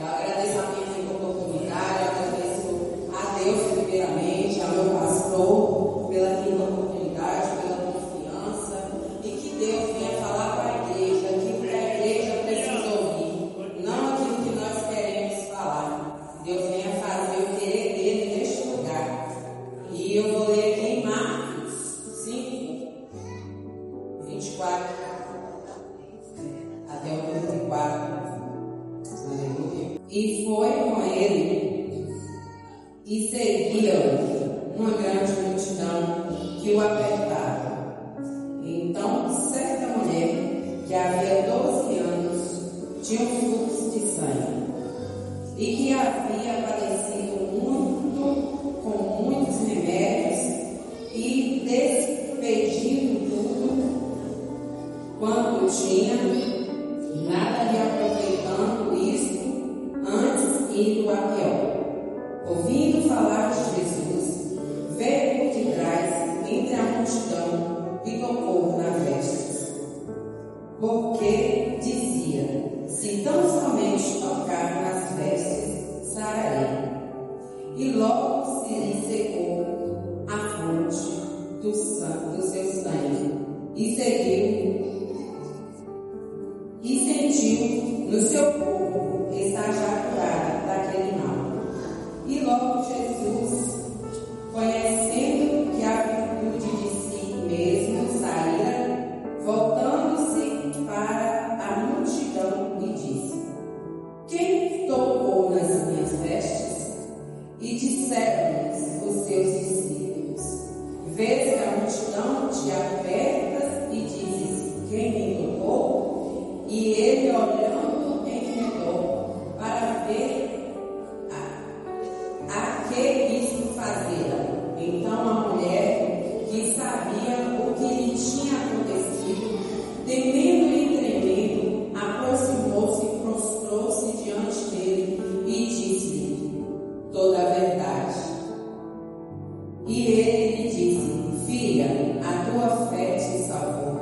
Agradeço a minha oportunidade, agradeço a Deus primeiramente, ao meu pastor, pela minha oportunidade, pela confiança, e que Deus venha falar para a igreja, que a igreja precisa ouvir, não aquilo que nós queremos falar. Deus venha fazer o querer dele neste lugar. E eu vou ler aqui em Marcos 5, 24 até o 34. E foi com ele e seguia-o uma grande multidão que o apertava. Então, certa mulher que havia 12 anos tinha um fluxo de sangue e que havia padecido muito com muitos remédios e despedindo tudo quanto tinha, nada lhe aproveitando isto, antes indo a pior. Ouvindo falar de Jesus, veio por detrás entre a multidão e tocou nas vestes, porque dizia: se tão somente tocar nas vestes, sararei. E logo se lhe secou a fonte do seu sangue, e seguiu, e sentiu no seu corpo estar já curado daquele mal. E logo Jesus, conhecendo que a virtude de si mesmo saíra, voltando-se para a multidão, lhe disse: quem tocou nas minhas vestes? E disseram-lhes os seus discípulos: vês que a multidão te aperta e dizes: quem me tocou? E ele, olhando em redor para ver a que isso fazia. Então a mulher, que sabia o que lhe tinha acontecido, temendo e tremendo, aproximou-se e prostrou-se diante dele e disse-lhe toda a verdade. E ele lhe disse: filha, a tua fé te salvou.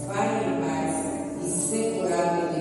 Vai em paz e ser curada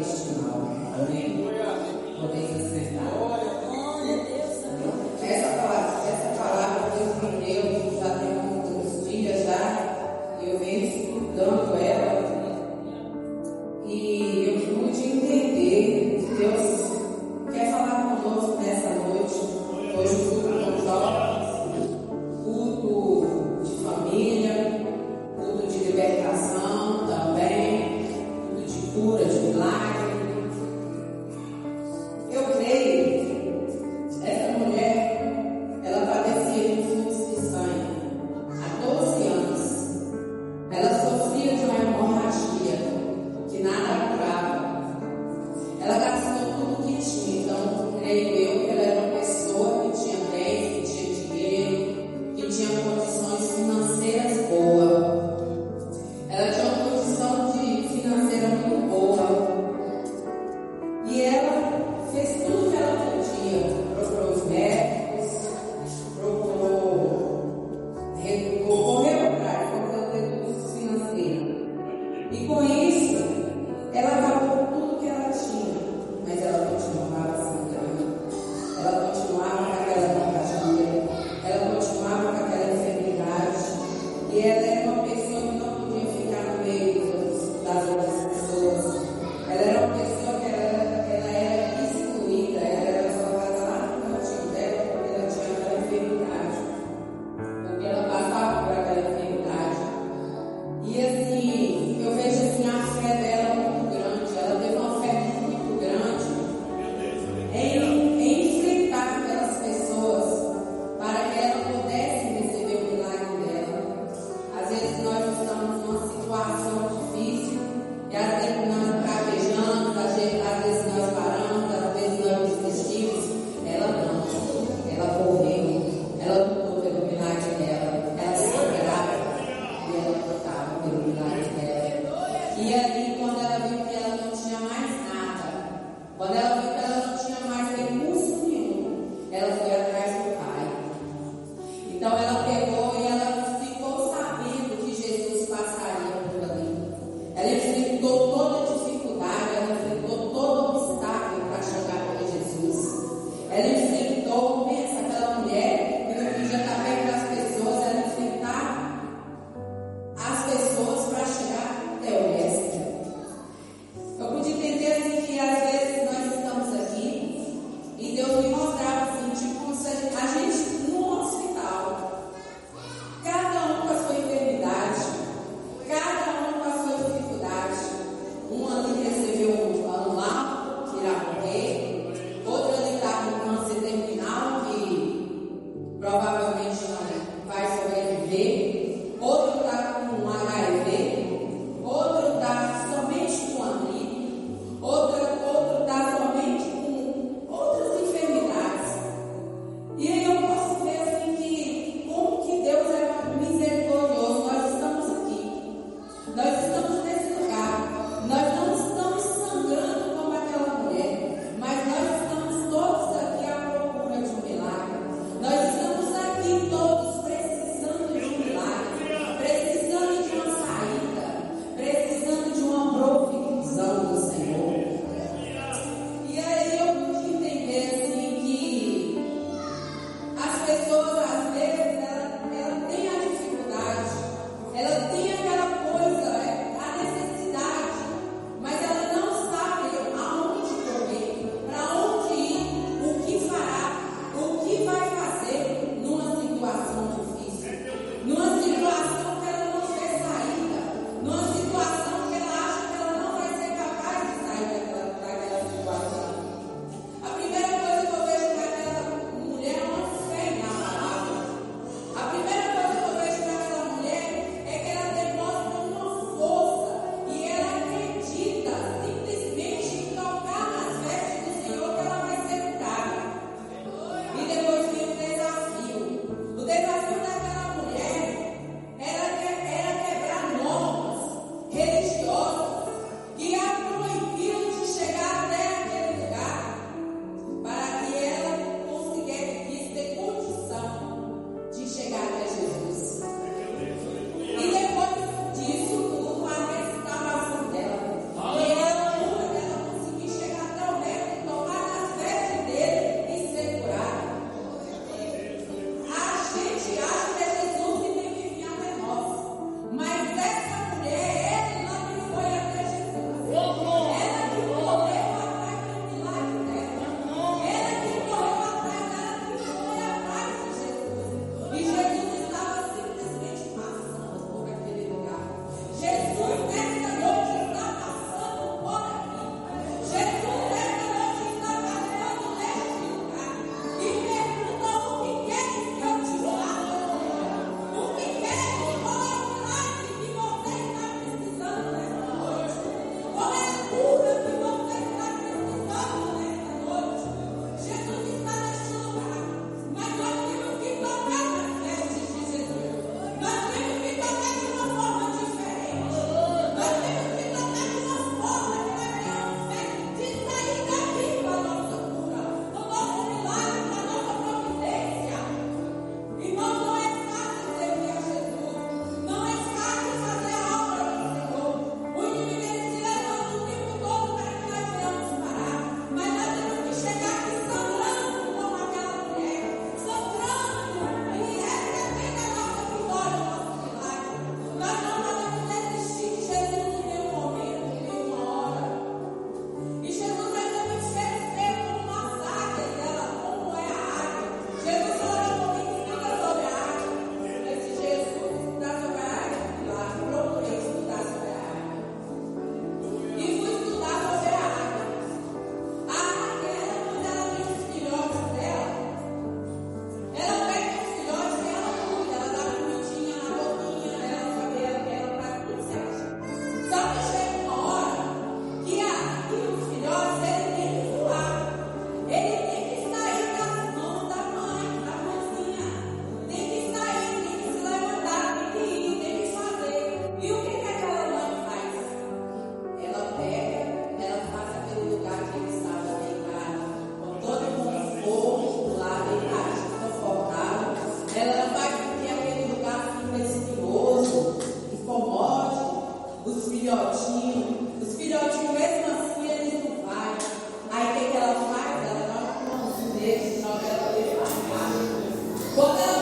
Quando ela